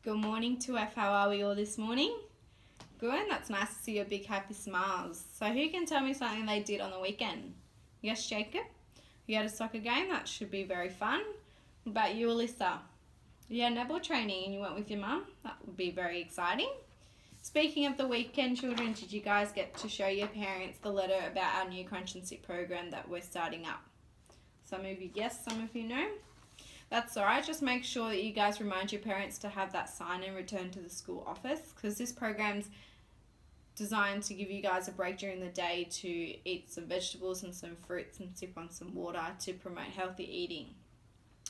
Good morning to F. How are we all this morning? Good, that's nice to see your big happy smiles. So who can tell me something they did on the weekend? Yes, Jacob? You had a soccer game? That should be very fun. What about you, Alyssa? You had netball training and you went with your mum? That would be very exciting. Speaking of the weekend, children, did you guys get to show your parents the letter about our new Crunch and Sit program that we're starting up? Some of you yes, some of you no. That's alright, just make sure that you guys remind your parents to have that sign and return to the school office, because this program's designed to give you guys a break during the day to eat some vegetables and some fruits and sip on some water to promote healthy eating.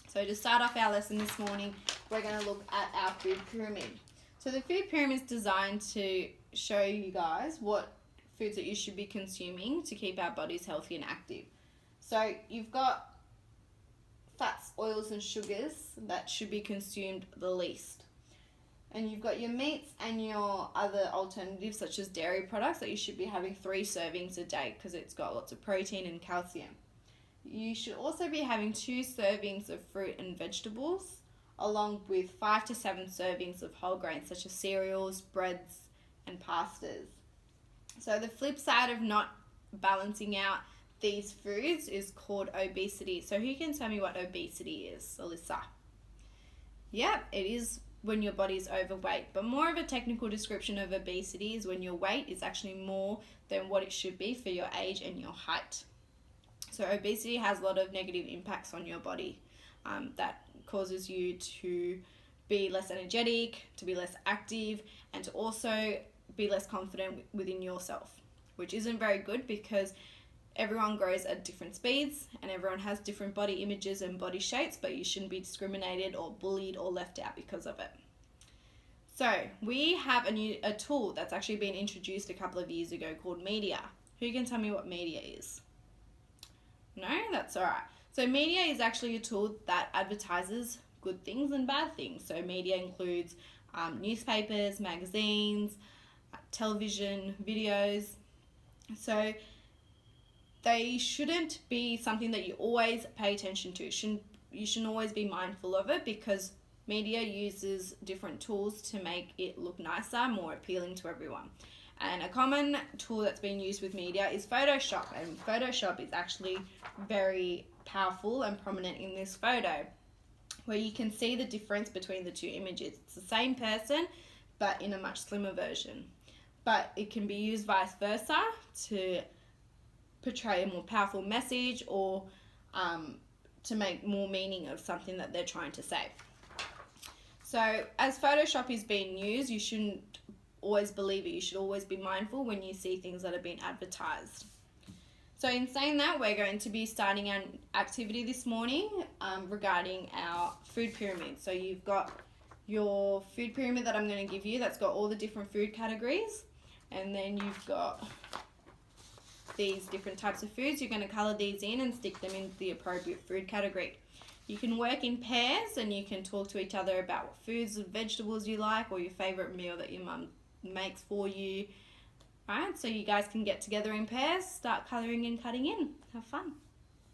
So to start off our lesson this morning, we're going to look at our food pyramid. So the food pyramid is designed to show you guys what foods that you should be consuming to keep our bodies healthy and active. So you've got fats, oils and sugars that should be consumed the least. And you've got your meats and your other alternatives such as dairy products that you should be having 3 servings a day because it's got lots of protein and calcium. You should also be having 2 servings of fruit and vegetables along with 5 to 7 servings of whole grains such as cereals, breads and pastas. So the flip side of not balancing out these foods is called obesity. So who can tell me what obesity is? Alyssa? Yep, it is when your body's overweight, but more of a technical description of obesity is when your weight is actually more than what it should be for your age and your height. So obesity has a lot of negative impacts on your body that causes you to be less energetic, to be less active, and to also be less confident within yourself, which isn't very good because everyone grows at different speeds and everyone has different body images and body shapes, but you shouldn't be discriminated or bullied or left out because of it. So we have a tool that's actually been introduced a couple of years ago called media. Who can tell me what media is? No? That's alright. So media is actually a tool that advertises good things and bad things. So media includes newspapers, magazines, television, videos. So they shouldn't be something that you always pay attention to. You shouldn't always be mindful of it because media uses different tools to make it look nicer, more appealing to everyone. And a common tool that's been used with media is Photoshop. And Photoshop is actually very powerful and prominent in this photo, where you can see the difference between the 2 images. It's the same person, but in a much slimmer version. But it can be used vice versa to portray a more powerful message or to make more meaning of something that they're trying to say. So as Photoshop is being used, you shouldn't always believe it. You should always be mindful when you see things that are being advertised. So in saying that, we're going to be starting an activity this morning regarding our food pyramid. So you've got your food pyramid that I'm going to give you that's got all the different food categories, and then you've got these different types of foods. You're going to colour these in and stick them in the appropriate food category. You can work in pairs and you can talk to each other about what foods and vegetables you like or your favourite meal that your mum makes for you. Alright, so you guys can get together in pairs, start colouring and cutting in. Have fun.